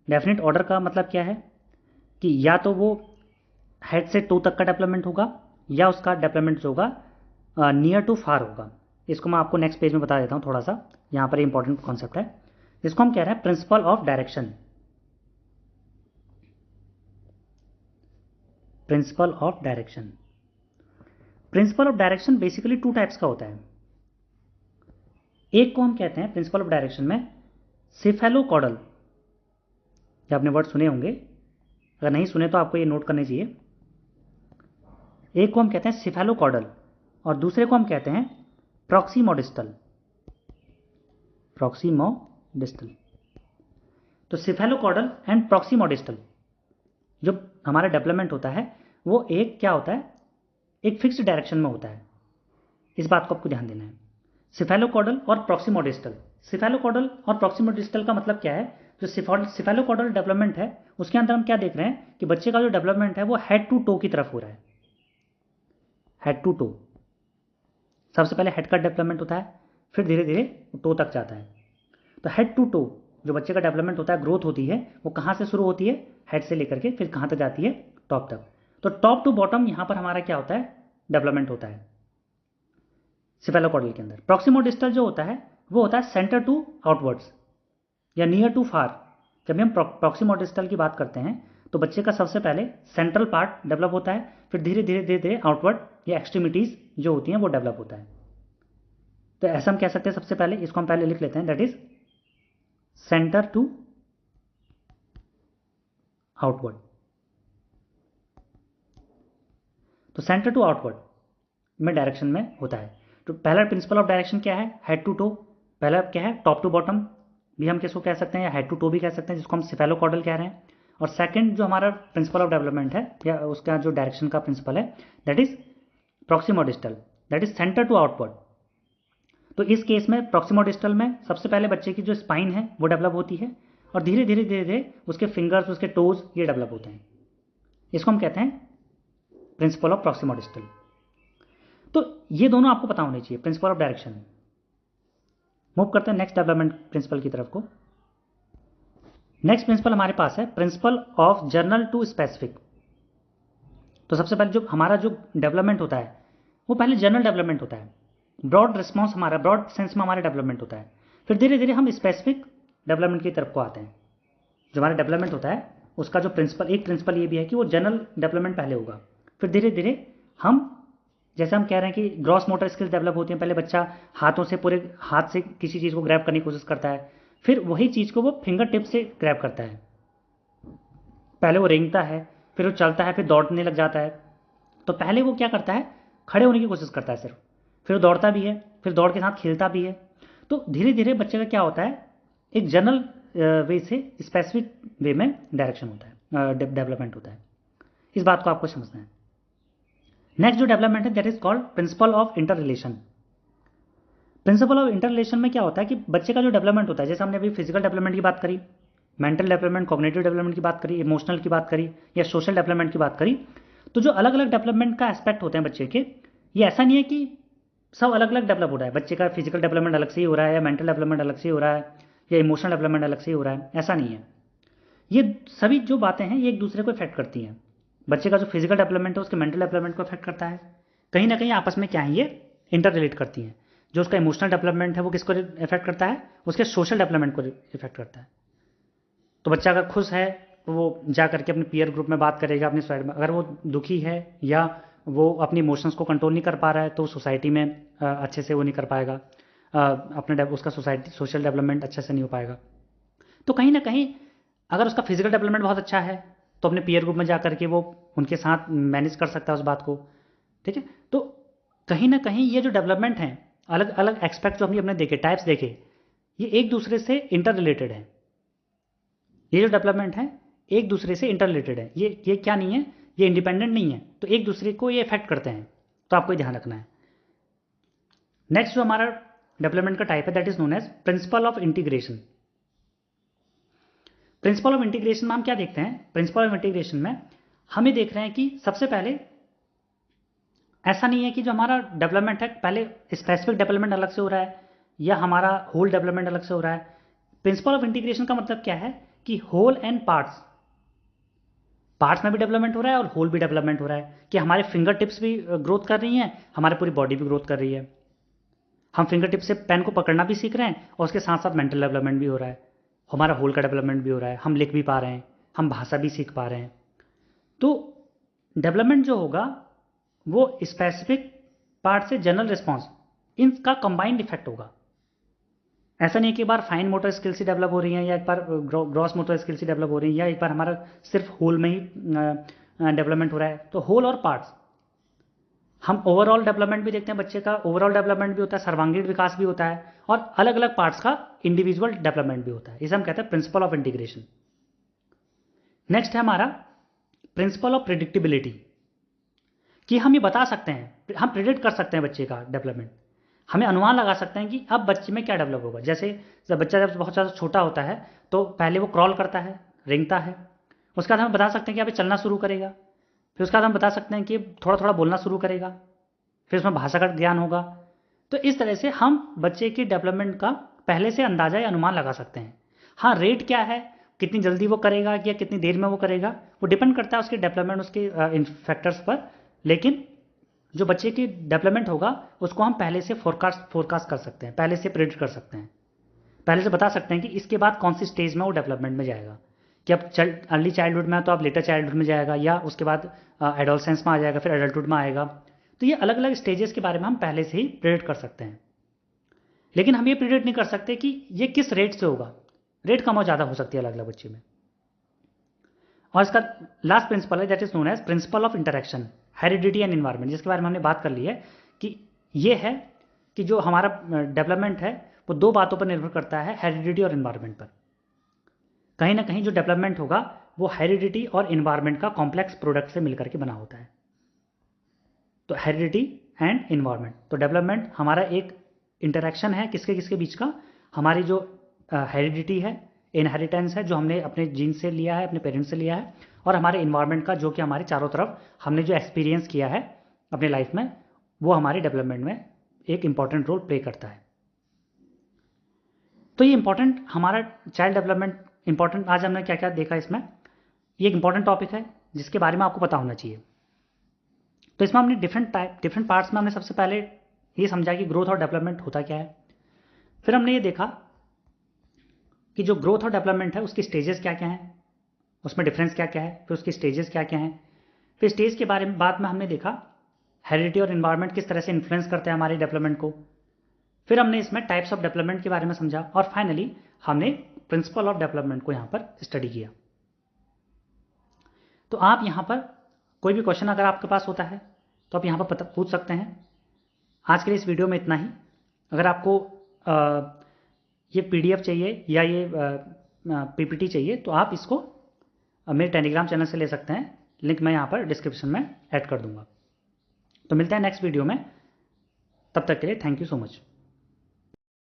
डेफिनेट ऑर्डर का मतलब क्या है कि या तो वो हेड से टो तक का डेवलपमेंट होगा, या उसका डेवलपमेंट जो होगा नियर टू फार होगा। इसको मैं आपको नेक्स्ट पेज में बता देता हूँ थोड़ा सा, यहाँ पर इंपॉर्टेंट कॉन्सेप्ट है, जिसको हम कह रहे हैं principle of direction. Principle of direction, principle of direction basically two types का होता है। एक को हम कहते हैं प्रिंसिपल ऑफ डायरेक्शन में सिफेलोकॉडल, ये आपने वर्ड सुने होंगे, अगर नहीं सुने तो आपको ये नोट करने चाहिए। एक को हम कहते हैं सिफेलोकॉडल और दूसरे को हम कहते हैं प्रॉक्सिमोडिस्टल। प्रॉक्सिमोडिस्टल, तो सिफेलोकॉडल एंड प्रॉक्सिमोडिस्टल जो हमारा डेवलपमेंट होता है वो एक क्या होता है, एक फिक्स्ड डायरेक्शन में होता है। इस बात को आपको ध्यान देना है। सिफेलोकॉडल और प्रॉक्सिमोडिस्टल, सिफेलोकॉडल और प्रॉक्सिमोडिस्टल का मतलब क्या है, जो सिफेलोकॉडल डेवलपमेंट है उसके अंदर हम क्या देख रहे हैं कि बच्चे का जो डेवलपमेंट है वो हेड टू टो की तरफ हो रहा है। हेड टू टो, सबसे पहले हेड का डेवलपमेंट होता है, फिर धीरे धीरे टो तक जाता है। तो हेड टू टो जो बच्चे का डेवलपमेंट होता है, ग्रोथ होती है, वो कहाँ से शुरू होती है, हेड से लेकर के फिर कहाँ तक जाती है, टॉप तक। तो टॉप टू बॉटम यहाँ पर हमारा क्या होता है, डेवलपमेंट होता है सिफेलोकॉडल के अंदर। प्रॉक्सिमोडिस्टल जो होता है वो होता है सेंटर टू आउटवर्ड्स या नियर टू फार। जब हम प्रॉक्सिमोडिस्टल की बात करते हैं तो बच्चे का सबसे पहले सेंट्रल पार्ट डेवलप होता है, फिर धीरे धीरे धीरे धीरे आउटवर्ड या एक्सट्रीमिटीज जो होती हैं वो डेवलप होता है। तो ऐसा हम कह सकते हैं, सबसे पहले इसको हम पहले लिख लेते हैं, that is centre to outward. तो सेंटर टू आउटवर्ड में डायरेक्शन में होता है। तो पहला प्रिंसिपल ऑफ डायरेक्शन क्या है, हेड टू टो। पहला क्या है, टॉप टू बॉटम भी हम किसको कह सकते हैं, या हेड टू टो भी कह सकते हैं, जिसको हम सिफेलोकॉर्डल कह रहे हैं। और सेकंड जो हमारा प्रिंसिपल ऑफ डेवलपमेंट है या उसका जो डायरेक्शन का प्रिंसिपल है, that is proximodistal, that is centre to outward. तो इस केस में प्रॉक्सिमोडिस्टल में सबसे पहले बच्चे की जो स्पाइन है वो डेवलप होती है, और धीरे धीरे धीरे धीरे उसके फिंगर्स, उसके टोज ये डेवलप होते हैं। इसको हम कहते हैं प्रिंसिपल ऑफ प्रॉक्सिमोडिस्टल। तो ये दोनों आपको पता होने चाहिए, प्रिंसिपल ऑफ डायरेक्शन। मूव करते हैं नेक्स्ट डेवलपमेंट प्रिंसिपल की तरफ को। नेक्स्ट प्रिंसिपल हमारे पास है principle of general to specific. तो सबसे पहले जो हमारा जो डेवलपमेंट होता है वो पहले जनरल डेवलपमेंट होता है, ब्रॉड रिस्पॉन्स हमारा, ब्रॉड सेंस में हमारा डेवलपमेंट होता है। फिर धीरे धीरे हम स्पेसिफिक डेवलपमेंट की तरफ को आते हैं। जो हमारा डेवलपमेंट होता है उसका जो प्रिंसिपल, एक प्रिंसिपल ये भी है कि वो जनरल डेवलपमेंट पहले होगा, फिर धीरे धीरे हम, जैसे हम कह रहे हैं कि ग्रॉस मोटर स्किल्स डेवलप होती हैं। पहले बच्चा हाथों से, पूरे हाथ से किसी चीज़ को ग्रैब करने की कोशिश करता है, फिर वही चीज़ को वो फिंगर टिप से ग्रैब करता है। पहले वो रेंगता है, फिर वो चलता है, फिर दौड़ने लग जाता है। तो पहले वो क्या करता है, खड़े होने की कोशिश करता है सिर्फ, फिर वो दौड़ता भी है, फिर दौड़ के साथ खेलता भी है। तो धीरे धीरे बच्चे का क्या होता है, एक जनरल वे से स्पेसिफिक वे में डायरेक्शन होता है, डेवलपमेंट होता है। इस बात को आपको समझना है। नेक्स्ट जो डेवलपमेंट है that is called principle of inter relation. Principle of inter relation में क्या होता है कि बच्चे का जो डेवलपमेंट होता है, जैसे हमने अभी फिजिकल डेवलपमेंट की बात करी, मेंटल डेवलपमेंट, कॉग्निटिव डेवलपमेंट की बात करी, इमोशनल की बात करी, या सोशल डेवलपमेंट की बात करी, तो जो अलग अलग डेवलपमेंट का एस्पेक्ट होते हैं बच्चे के, ये ऐसा नहीं है कि सब अलग अलग डेवलप हो रहा है। बच्चे का फिजिकल डेवलपमेंट अलग से ही हो रहा है, या मेंटल डेवलपमेंट अलग से ही हो रहा है, या इमोशनल डेवलपमेंट अलग से ही हो रहा है, ऐसा नहीं है। ये सभी जो बातें हैं ये एक दूसरे को इफेक्ट करती हैं। बच्चे का जो फिजिकल डेवलपमेंट है उसके मेंटल डेवलपमेंट को इफेक्ट करता है, कहीं ना कहीं आपस में क्या है, ये इंटर रिलेट करती हैं। जो उसका इमोशनल डेवलपमेंट है वो किसको इफेक्ट करता है, उसके सोशल डेवलपमेंट को इफेक्ट करता है। तो बच्चा अगर खुश है तो वो जा करके अपने पीयर ग्रुप में बात करेगा, अपनी साइड में। अगर वो दुखी है या वो अपनी इमोशंस को कंट्रोल नहीं कर पा रहा है तो सोसाइटी में अच्छे से वो नहीं कर पाएगा, अपने उसका सोसाइटी सोशल डेवलपमेंट अच्छे से नहीं हो पाएगा। तो कहीं ना कहीं अगर उसका फिजिकल डेवलपमेंट बहुत अच्छा है तो अपने पीयर ग्रुप में जा करके वो उनके साथ मैनेज कर सकता है उस बात को, ठीक है। तो कहीं ना कहीं ये जो डेवलपमेंट है, अलग अलग एक्सपेक्ट जो हमने देखे, टाइप्स देखे, ये एक दूसरे से इंटर रिलेटेड है। ये जो डेवलपमेंट है एक दूसरे से इंटर रिलेटेड है, ये क्या नहीं है, ये इंडिपेंडेंट नहीं है, तो एक दूसरे को ये इफेक्ट करते हैं। तो आपको ध्यान रखना है। नेक्स्ट जो हमारा डेवलपमेंट का टाइप है that is known as principle of integration. Principle of integration में हम क्या देखते हैं, प्रिंसिपल ऑफ इंटीग्रेशन में हम ये देख रहे हैं कि सबसे पहले ऐसा नहीं है कि जो हमारा डेवलपमेंट है पहले स्पेसिफिक डेवलपमेंट अलग से हो रहा है या हमारा होल डेवलपमेंट अलग से हो रहा है। प्रिंसिपल ऑफ इंटीग्रेशन का मतलब क्या है कि होल एंड पार्ट्स में भी डेवलपमेंट हो रहा है और होल भी डेवलपमेंट हो रहा है, कि हमारे फिंगर टिप्स भी ग्रोथ कर रही हैं, हमारी पूरी बॉडी भी ग्रोथ कर रही है। हम फिंगर टिप से पेन को पकड़ना भी सीख रहे हैं और उसके साथ साथ मेंटल डेवलपमेंट भी हो रहा है, हमारा होल का डेवलपमेंट भी हो रहा है, हम लिख भी पा रहे हैं, हम भाषा भी सीख पा रहे हैं। तो डेवलपमेंट जो होगा वो स्पेसिफिक पार्ट से जनरल रिस्पॉन्स, इनका कंबाइंड इफेक्ट होगा। ऐसा नहीं है कि एक बार फाइन मोटर स्किल्स ही डेवलप हो रही हैं, या एक बार ग्रॉस मोटर स्किल्स ही डेवलप हो रही हैं, या एक बार हमारा सिर्फ होल में ही डेवलपमेंट हो रहा है। तो होल और पार्ट्स, हम ओवरऑल डेवलपमेंट भी देखते हैं, बच्चे का ओवरऑल डेवलपमेंट भी होता है, सर्वांगीण विकास भी होता है, और अलग अलग पार्ट्स का इंडिविजुअल डेवलपमेंट भी होता है। इसे हम कहते हैं प्रिंसिपल ऑफ इंटीग्रेशन। नेक्स्ट है हमारा प्रिंसिपल ऑफ प्रिडिक्टिबिलिटी, कि हम ये बता सकते हैं, हम प्रिडिक्ट कर सकते हैं बच्चे का डेवलपमेंट, हमें अनुमान लगा सकते हैं कि अब बच्चे में क्या डेवलप होगा। जैसे जब बच्चा जब बहुत ज़्यादा छोटा होता है तो पहले वो क्रॉल करता है, रेंगता है, उसके बाद हम बता सकते हैं कि अभी चलना शुरू करेगा, फिर उसके बाद हम बता सकते हैं कि थोड़ा थोड़ा बोलना शुरू करेगा, फिर उसमें भाषा का ज्ञान होगा। तो इस तरह से हम बच्चे की डेवलपमेंट का पहले से अंदाजा या अनुमान लगा सकते हैं। हाँ, रेट क्या है, कितनी जल्दी वो करेगा या कितनी देर में वो करेगा, वो डिपेंड करता है उसके डेवलपमेंट, उसके फैक्टर्स पर। लेकिन जो बच्चे की डेवलपमेंट होगा उसको हम पहले से फोरकास्ट कर सकते हैं, पहले से प्रेडिक्ट कर सकते हैं, पहले से बता सकते हैं कि इसके बाद कौन सी स्टेज में वो डेवलपमेंट में जाएगा, कि अब अर्ली चाइल्डहुड में है तो अब लेटर चाइल्डहुड में जाएगा, या उसके बाद एडोलसेंस में आ जाएगा, फिर एडल्टहुड में आएगा। तो ये अलग अलग स्टेजेस के बारे में हम पहले से ही प्रेडिक्ट कर सकते हैं। लेकिन हम ये प्रेडिक्ट नहीं कर सकते कि ये किस रेट से होगा, रेट कम और ज़्यादा हो सकती है अलग अलग बच्चे में। और इसका लास्ट प्रिंसिपल है that is known as principle of interaction. Heredity and environment, जिसके बारे में हमने बात कर ली है कि ये है कि जो हमारा डेवलपमेंट है वो दो बातों पर निर्भर करता है, हेरिडिटी और इन्वायरमेंट पर। कहीं ना कहीं जो डेवलपमेंट होगा वो हेरिडिटी और इन्वायरमेंट का कॉम्प्लेक्स प्रोडक्ट से मिलकर के बना होता है। तो हेरिडिटी एंड इन्वायरमेंट, तो डेवलपमेंट हमारा एक इंटरेक्शन है किसके किसके बीच का, हमारी जो हेरिडिटी है, इनहेरिटेंस है जो हमने अपने जीन से लिया है, अपने पेरेंट्स से लिया है, और हमारे इन्वायरमेंट का जो कि हमारे चारों तरफ हमने जो एक्सपीरियंस किया है अपने लाइफ में, वो हमारे डेवलपमेंट में एक इंपॉर्टेंट रोल प्ले करता है। तो ये इंपॉर्टेंट हमारा चाइल्ड डेवलपमेंट इंपॉर्टेंट, आज हमने क्या क्या देखा इसमें, ये एक इंपॉर्टेंट टॉपिक है जिसके बारे में आपको पता होना चाहिए। तो इसमें हमने डिफरेंट पार्ट्स में हमने सबसे पहले ये समझा कि ग्रोथ और डेवलपमेंट होता क्या है। फिर हमने ये देखा कि जो ग्रोथ और डेवलपमेंट है उसकी स्टेजेस क्या क्या हैं, उसमें डिफरेंस क्या क्या है, फिर उसकी स्टेजेस क्या क्या हैं। फिर स्टेज के बारे में बाद में हमने देखा हेरिडिटी और इन्वायरमेंट किस तरह से इन्फ्लुएंस करते हैं हमारे डेवलपमेंट को। फिर हमने इसमें टाइप्स ऑफ डेवलपमेंट के बारे में समझा, और फाइनली हमने प्रिंसिपल ऑफ डेवलपमेंट को यहाँ पर स्टडी किया। तो आप यहाँ पर कोई भी क्वेश्चन अगर आपके पास होता है तो आप यहाँ पर पूछ सकते हैं। आज के लिए इस वीडियो में इतना ही। अगर आपको ये PDF चाहिए या ये PPT चाहिए तो आप इसको मेरे टेलीग्राम चैनल से ले सकते हैं, लिंक मैं यहाँ पर डिस्क्रिप्शन में ऐड कर दूंगा। तो मिलते हैं नेक्स्ट वीडियो में, तब तक के लिए थैंक यू सो मच।